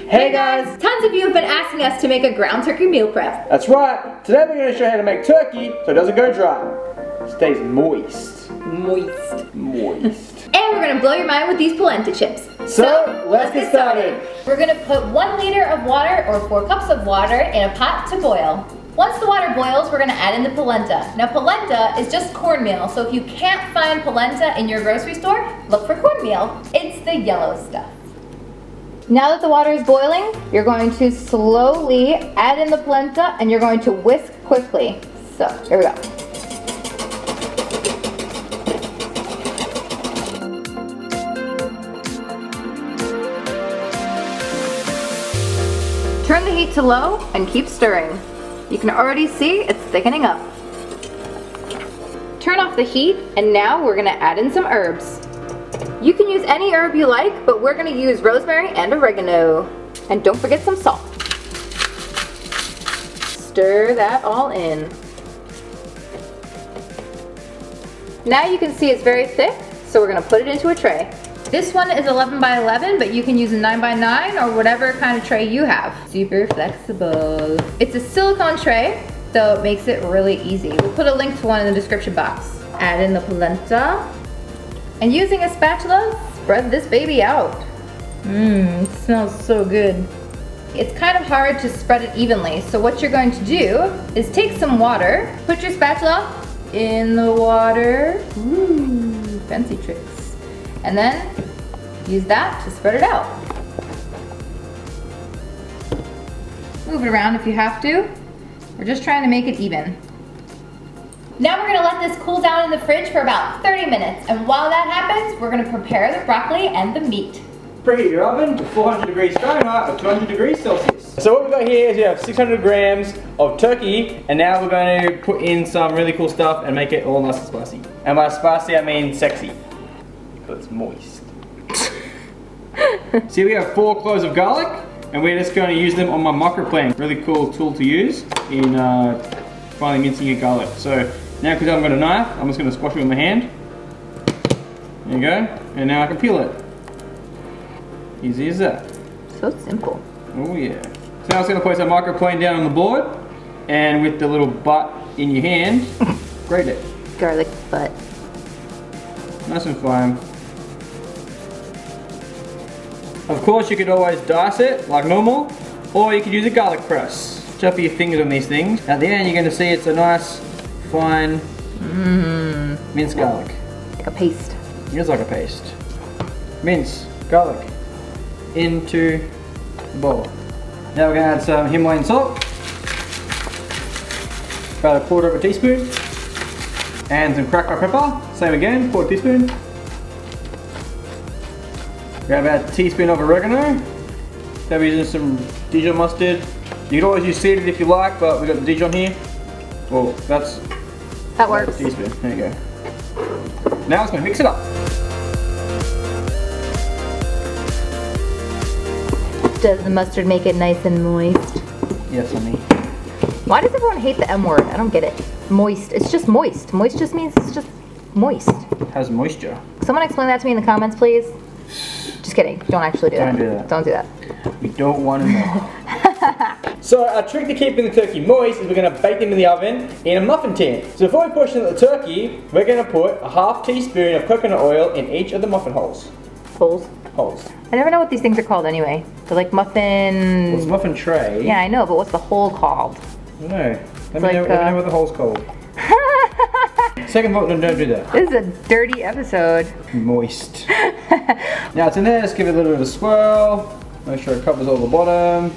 Hey guys! Tons of you have been asking us to make a ground turkey meal prep. That's right! Today we're going to show you how to make turkey so it doesn't go dry. It stays moist. Moist. Moist. And we're going to blow your mind with these polenta chips. So let's get started. We're going to put 1 liter of water or 4 cups of water in a pot to boil. Once the water boils, we're going to add in the polenta. Now polenta is just cornmeal, so if you can't find polenta in your grocery store, look for cornmeal. It's the yellow stuff. Now that the water is boiling, you're going to slowly add in the polenta and you're going to whisk quickly. So, here we go. Turn the heat to low and keep stirring. You can already see it's thickening up. Turn off the heat and now we're gonna add in some herbs. You can use any herb you like, but we're gonna use rosemary and oregano. And don't forget some salt. Stir that all in. Now you can see it's very thick, so we're gonna put it into a tray. This one is 11 by 11, but you can use a 9 by 9 or whatever kind of tray you have. Super flexible. It's a silicone tray, so it makes it really easy. We'll put a link to one in the description box. Add in the polenta. And using a spatula, spread this baby out. It smells so good. It's kind of hard to spread it evenly, so what you're going to do is take some water, put your spatula in the water. Ooh, fancy tricks. And then use that to spread it out. Move it around if you have to. We're just trying to make it even. Now we're gonna let this cool down in the fridge for about 30 minutes. And while that happens, we're gonna prepare the broccoli and the meat. Preheat your oven to 400 degrees Fahrenheit or 200 degrees Celsius. So what we've got here is we have 600 grams of turkey, and now we're going to put in some really cool stuff and make it all nice and spicy. And by spicy I mean sexy. It's moist. See, we have 4 cloves of garlic, and we're just going to use them on my microplane. Really cool tool to use in finally mincing your garlic. So now, because I haven't got a knife, I'm just going to squash it with my hand. There you go, and now I can peel it. Easy as that. So simple. Oh yeah. So now I'm just going to place our microplane down on the board, and with the little butt in your hand, grate it. Garlic butt. Nice and fine. Of course, you could always dice it like normal, or you could use a garlic press. Just for your fingers on these things. At the end, you're going to see it's a nice, fine, minced garlic. Like a paste. It is like a paste. Mince garlic into the bowl. Now we're going to add some Himalayan salt, about 1/4 teaspoon, and some cracked black pepper. Same again, 1/4 teaspoon. We have about a teaspoon of oregano. Now we're using some Dijon mustard. You can always use seeded if you like, but we've got the Dijon here. Well, that works. Teaspoon. There you go. Now it's going to mix it up. Does the mustard make it nice and moist? Yes, honey. Why does everyone hate the M word? I don't get it. Moist. It's just moist. Moist just means it's just moist. It has moisture. Someone explain that to me in the comments, please. Just kidding. Don't actually do that. Don't do that. Don't do that. We don't want to know. So our trick to keeping the turkey moist is we're going to bake them in the oven in a muffin tin. So before we portion the turkey, we're going to put a 1/2 teaspoon of coconut oil in each of the muffin holes. Holes? Holes. I never know what these things are called anyway. They're like muffin... Well, it's a muffin tray. Yeah, I know, but what's the hole called? I don't know. Let me know what the hole's called. Second vote, don't do that. This is a dirty episode. Moist. Now it's in there, just give it a little bit of a swirl. Make sure it covers all the bottom.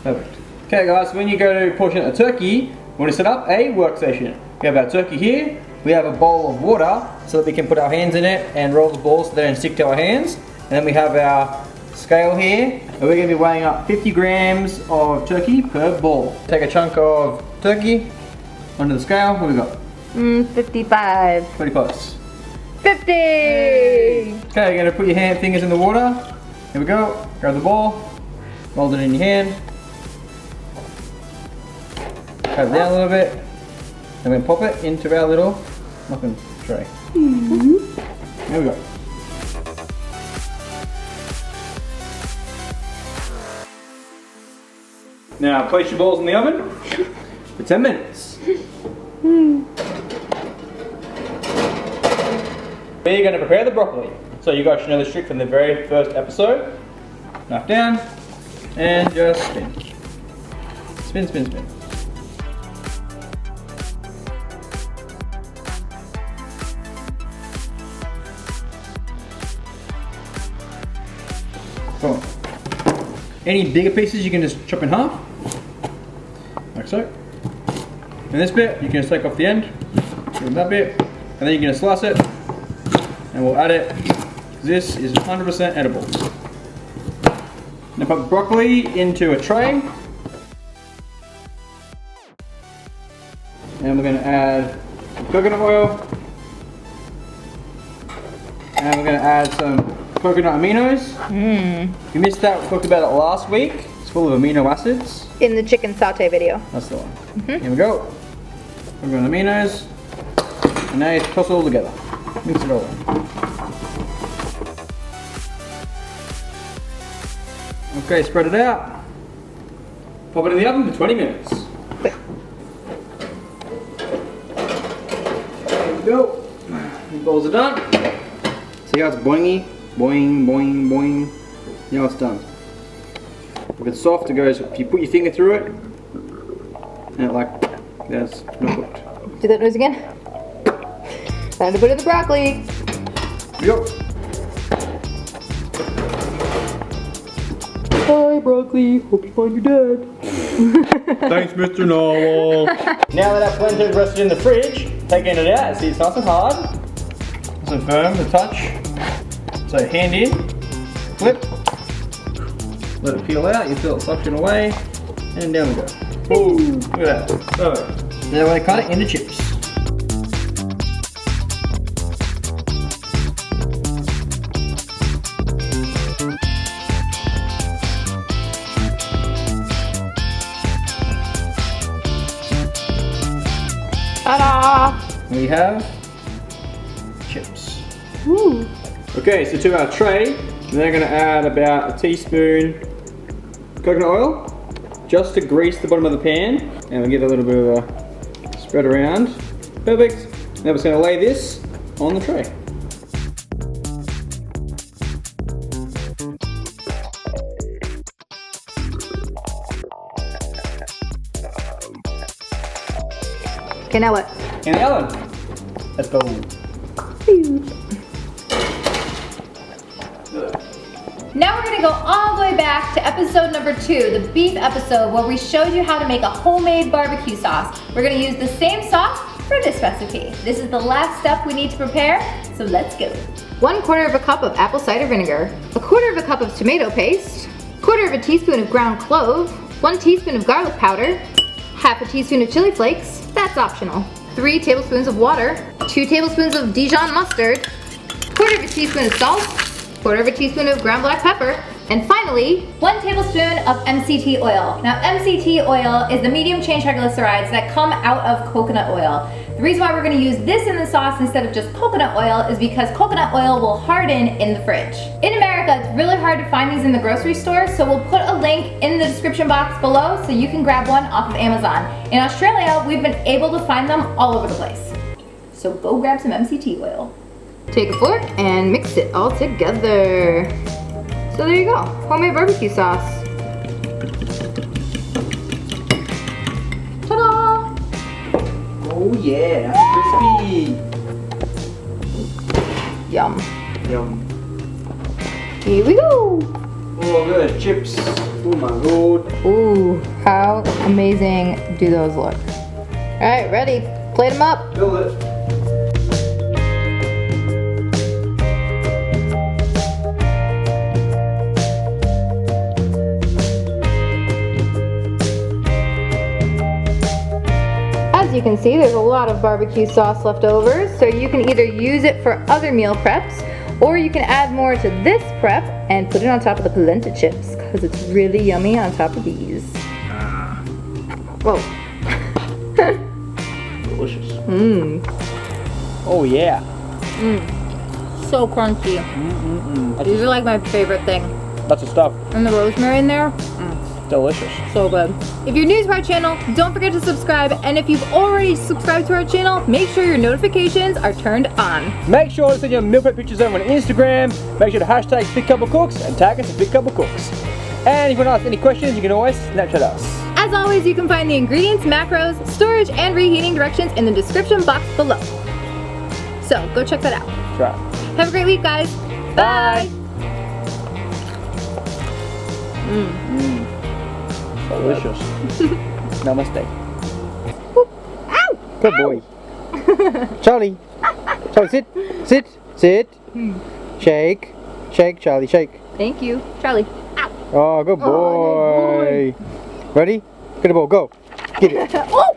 Perfect. Okay guys, when you go to portion the turkey, we want to set up a workstation. We have our turkey here. We have a bowl of water so that we can put our hands in it and roll the balls so they don't stick to our hands. And then we have our scale here. And we're going to be weighing up 50 grams of turkey per ball. Take a chunk of turkey onto the scale. What have we got? 55. Pretty close. 50! Okay, you're going to put your fingers in the water. Here we go. Grab the ball. Hold it in your hand. Cut it down a little bit. And then pop it into our little muffin tray. There we go. Now place your balls in the oven for 10 minutes. We're going to prepare the broccoli. So you guys should know this trick from the very first episode. Knife down and just spin. Spin, spin, spin. Cool. Any bigger pieces you can just chop in half, like so. And this bit you can just take off the end, give that bit, and then you're going to slice it, and we'll add it. This is 100% edible. Now put broccoli into a tray, and we're going to add some coconut oil, and we're going to add some coconut aminos. If you missed that, we talked about it last week. It's full of amino acids. In the chicken saute video. That's the one. Here we go. Coconut aminos. And now you toss it all together. Mix it all in. Okay, spread it out. Pop it in the oven for 20 minutes. There we go. The balls are done. See how it's boingy? Boing, boing, boing. Now it's done. If it's soft, it goes, if you put your finger through it, and it like, that's not cooked. Do that noise again. Time to put in the broccoli. Yep. Hi, broccoli. Hope you find your dad. Thanks, Mr. Narwhal. Now that our polenta is rested in the fridge, taking it out, see it's nice and hard. Nice and firm to touch. So hand in, flip, let it peel out, you feel it suction away, and down we go. Ooh, look at that. Perfect. Now we're going to cut it into chips. Ta-da! We have chips. Woo. Okay, so to our tray, we're going to add about a teaspoon coconut oil, just to grease the bottom of the pan, and we'll give it a little bit of a spread around. Perfect. Now we're just going to lay this on the tray. Okay, now what? In the oven. Let's go. Now we're gonna go all the way back to episode number 2, the beef episode, where we showed you how to make a homemade barbecue sauce. We're gonna use the same sauce for this recipe. This is the last step we need to prepare, so let's go. 1/4 of a cup of apple cider vinegar, 1/4 of a cup of tomato paste, 1/4 of a teaspoon of ground clove, 1 teaspoon of garlic powder, 1/2 teaspoon of chili flakes, that's optional, 3 tablespoons of water, 2 tablespoons of Dijon mustard, 1/4 teaspoon of salt, 1/4 teaspoon of ground black pepper, and finally, 1 tablespoon of MCT oil. Now MCT oil is the medium chain triglycerides that come out of coconut oil. The reason why we're gonna use this in the sauce instead of just coconut oil is because coconut oil will harden in the fridge. In America, it's really hard to find these in the grocery store, so we'll put a link in the description box below so you can grab one off of Amazon. In Australia, we've been able to find them all over the place. So go grab some MCT oil. Take a fork and mix it all together. So there you go, homemade barbecue sauce. Ta-da! Oh yeah, crispy. Yum. Yum. Here we go. Oh, look at the chips. Oh my lord. Ooh, how amazing do those look? All right, ready? Plate them up. Build it. As you can see, there's a lot of barbecue sauce left over, so you can either use it for other meal preps, or you can add more to this prep and put it on top of the polenta chips, because it's really yummy on top of these. Whoa. Delicious. Mmm. Oh yeah. Mmm. So crunchy. These are like my favorite thing. Lots of stuff. And the rosemary in there. Delicious. So good. If you're new to our channel, don't forget to subscribe. And if you've already subscribed to our channel, make sure your notifications are turned on. Make sure to send your meal prep pictures over on Instagram. Make sure to hashtag BigCoupleCooks and tag us at BigCoupleCooks. And if you want to ask any questions, you can always Snapchat us. As always, you can find the ingredients, macros, storage, and reheating directions in the description box below. So go check that out. That's right. Have a great week, guys. Bye. Delicious. Namaste. Ow! Good boy. Charlie. Charlie, sit. Sit. Sit. Shake. Shake, Charlie, shake. Thank you. Charlie. Ow. Oh, good boy. Oh, good boy. Ready? Get the ball, go. Get it. Oh!